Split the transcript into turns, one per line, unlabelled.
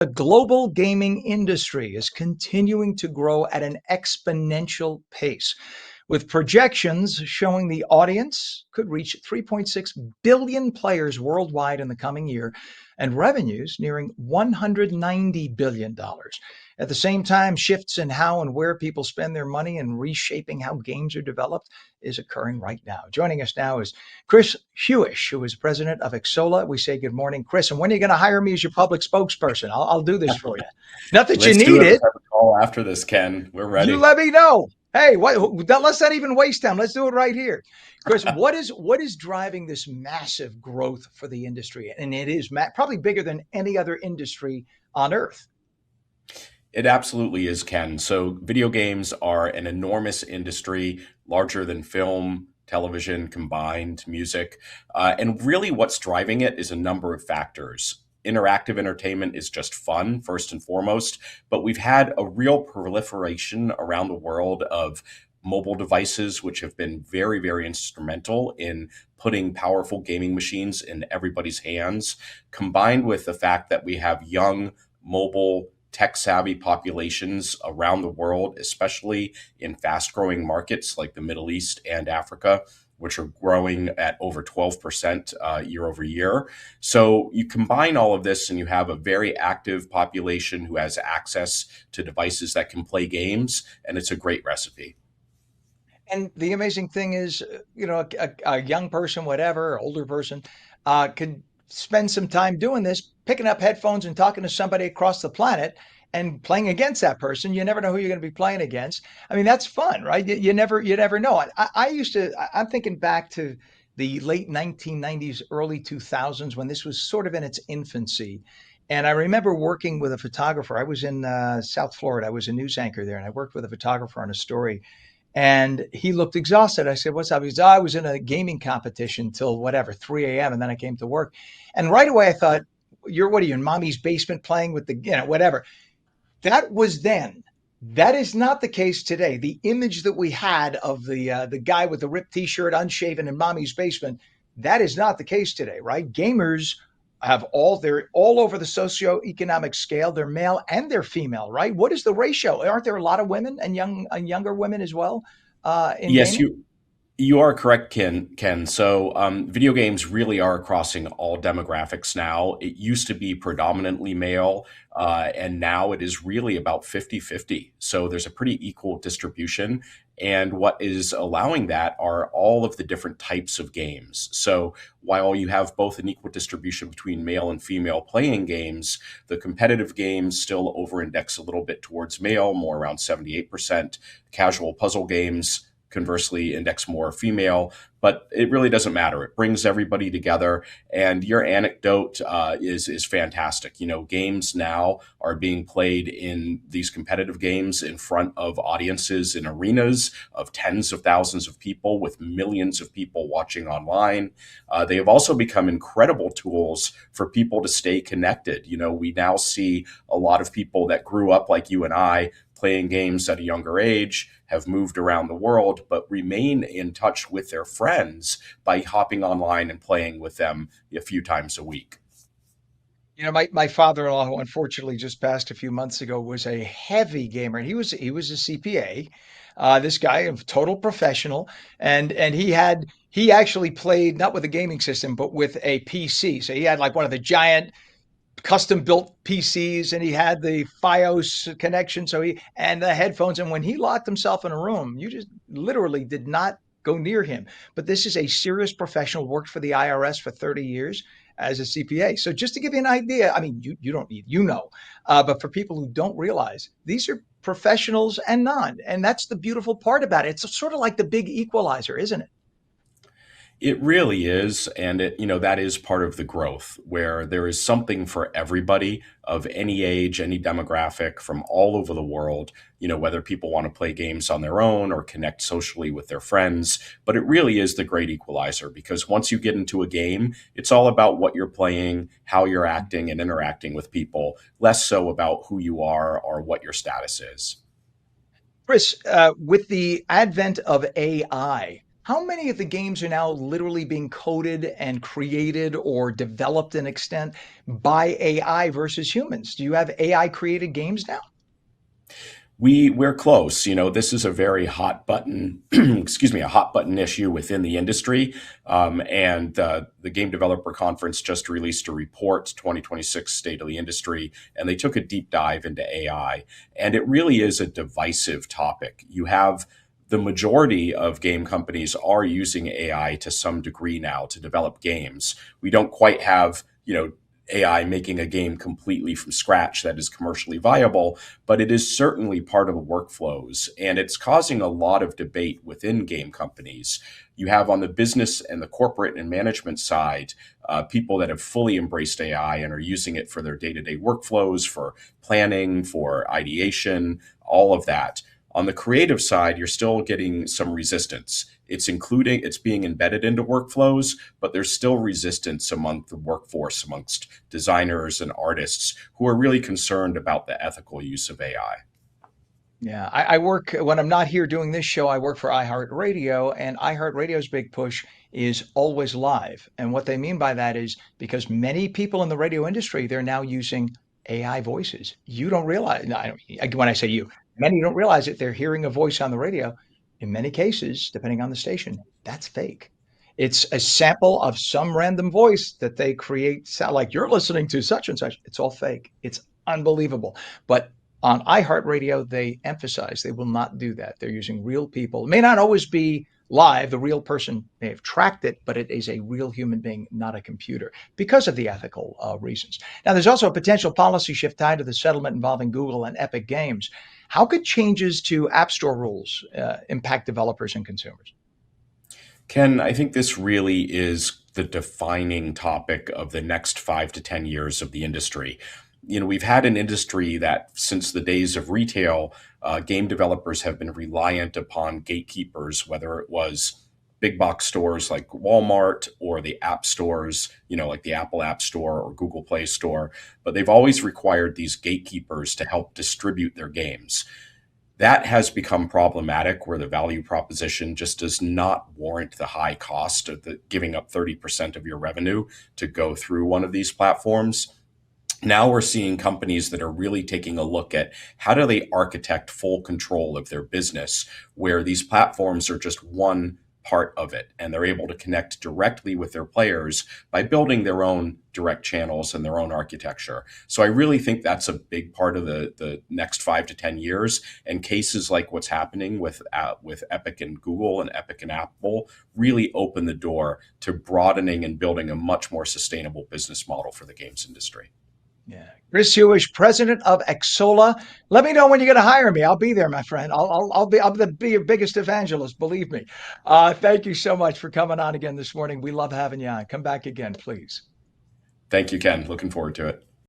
The global gaming industry is continuing to grow at an exponential pace, with projections showing the audience could reach 3.6 billion players worldwide in the coming year and revenues nearing $190 billion. At the same time, shifts in how and where people spend their money and reshaping how games are developed is occurring right now. Joining us now is Chris Hewish, who is president of Xsolla. We say good morning, Chris. And when are you going to hire me as your public spokesperson? I'll do this for you. Not that you
Let's do
need
it. Let's
it.
have a call after this, Ken. We're
You
ready.
let me know. Hey, let's not even waste time. Let's do it right here. Chris, what is driving this massive growth for the industry? And it is probably bigger than any other industry on earth.
It absolutely is, Ken. So, video games are an enormous industry, larger than film, television combined, music. And really, what's driving it is a number of factors. Interactive entertainment is just fun, first and foremost, but we've had a real proliferation around the world of mobile devices, which have been very, very instrumental in putting powerful gaming machines in everybody's hands, combined with the fact that we have young, mobile, tech savvy populations around the world, especially in fast growing markets like the Middle East and Africa, which are growing at over 12% year over year. So you combine all of this and you have a very active population who has access to devices that can play games, and it's a great recipe.
And the amazing thing is, a young person, whatever, older person, could spend some time doing this, picking up headphones and talking to somebody across the planet and playing against that person. You never know who you're going to be playing against. I mean, that's fun, right? You never know. I'm thinking back to the late 1990s, early 2000s when this was sort of in its infancy. And I remember working with a photographer. I was in South Florida. I was a news anchor there, and I worked with a photographer on a story, and he looked exhausted. I said, "What's up?" He said, "I was in a gaming competition till whatever, 3 a.m. And then I came to work." And right away I thought, what are you in mommy's basement playing with whatever. That was then. That is not the case today. The image that we had of the guy with the ripped t-shirt, unshaven in mommy's basement, that is not the case today, right? Gamers have they're all over the socioeconomic scale. They're male and they're female, right? What is the ratio? Aren't there a lot of women and younger women as well in
Yes,
gaming?
you are correct, Ken. So, video games really are crossing all demographics now. It used to be predominantly male, and now it is really about 50-50. So, there's a pretty equal distribution. And what is allowing that are all of the different types of games. So, while you have both an equal distribution between male and female playing games, the competitive games still over index a little bit towards male, more around 78%. Casual puzzle games conversely index more female, but it really doesn't matter. It brings everybody together. And your anecdote is fantastic. You know, games now are being played in these competitive games in front of audiences in arenas of tens of thousands of people with millions of people watching online. They have also become incredible tools for people to stay connected. You know, we now see a lot of people that grew up like you and I playing games at a younger age, have moved around the world, but remain in touch with their friends by hopping online and playing with them a few times a week.
My father-in-law, who unfortunately just passed a few months ago, was a heavy gamer. And he was a CPA. This guy, a total professional, and he actually played not with a gaming system, but with a PC. So he had like one of the giant custom built PCs, and he had the FiOS connection. So and the headphones. And when he locked himself in a room, you just literally did not go near him. But this is a serious professional, worked for the IRS for 30 years as a CPA. So just to give you an idea, I mean, you don't need, but for people who don't realize, these are professionals and non. And that's the beautiful part about it. It's sort of like the big equalizer, isn't it?
It really is, and that is part of the growth where there is something for everybody of any age, any demographic from all over the world, whether people want to play games on their own or connect socially with their friends. But it really is the great equalizer because once you get into a game, it's all about what you're playing, how you're acting and interacting with people, less so about who you are or what your status is.
Chris, with the advent of AI, how many of the games are now literally being coded and created or developed in extent by AI versus humans? Do you have AI created games now?
We're close. You know, this is a very hot button, excuse me, a hot button issue within the industry. And the Game Developer Conference just released a report, 2026 State of the Industry, and they took a deep dive into AI. And it really is a divisive topic. You have the majority of game companies are using AI to some degree now to develop games. We don't quite have, AI making a game completely from scratch that is commercially viable, but it is certainly part of the workflows. And it's causing a lot of debate within game companies. You have on the business and the corporate and management side, people that have fully embraced AI and are using it for their day to day workflows, for planning, for ideation, all of that. On the creative side, you're still getting some resistance. It's being embedded into workflows, but there's still resistance among the workforce, amongst designers and artists who are really concerned about the ethical use of AI.
Yeah, I work when I'm not here doing this show, I work for iHeartRadio, and iHeartRadio's big push is always live. And what they mean by that is because many people in the radio industry, they're now using AI voices. You don't realize, no, when I say you, many don't realize it. They're hearing a voice on the radio. In many cases, depending on the station, that's fake. It's a sample of some random voice that they create, sound like you're listening to such and such. It's all fake. It's unbelievable. But on iHeartRadio, they emphasize they will not do that. They're using real people. It may not always be live. The real person may have tracked it, but it is a real human being, not a computer, because of the ethical reasons. Now, there's also a potential policy shift tied to the settlement involving Google and Epic Games. How could changes to App Store rules impact developers and consumers?
Ken, I think this really is the defining topic of the next 5 to 10 years of the industry. We've had an industry that since the days of retail, game developers have been reliant upon gatekeepers, whether it was big box stores like Walmart or the app stores, like the Apple App Store or Google Play Store. But they've always required these gatekeepers to help distribute their games. That has become problematic where the value proposition just does not warrant the high cost of giving up 30% of your revenue to go through one of these platforms. Now we're seeing companies that are really taking a look at how do they architect full control of their business, where these platforms are just one part of it, and they're able to connect directly with their players by building their own direct channels and their own architecture. So I really think that's a big part of the next 5 to 10 years. And cases like what's happening with Epic and Google and Epic and Apple really open the door to broadening and building a much more sustainable business model for the games industry.
Yeah. Chris Hewish, president of Xsolla. Let me know when you're going to hire me. I'll be there, my friend. I'll be your biggest evangelist. Believe me. Thank you so much for coming on again this morning. We love having you on. Come back again, please.
Thank you, Ken. Looking forward to it.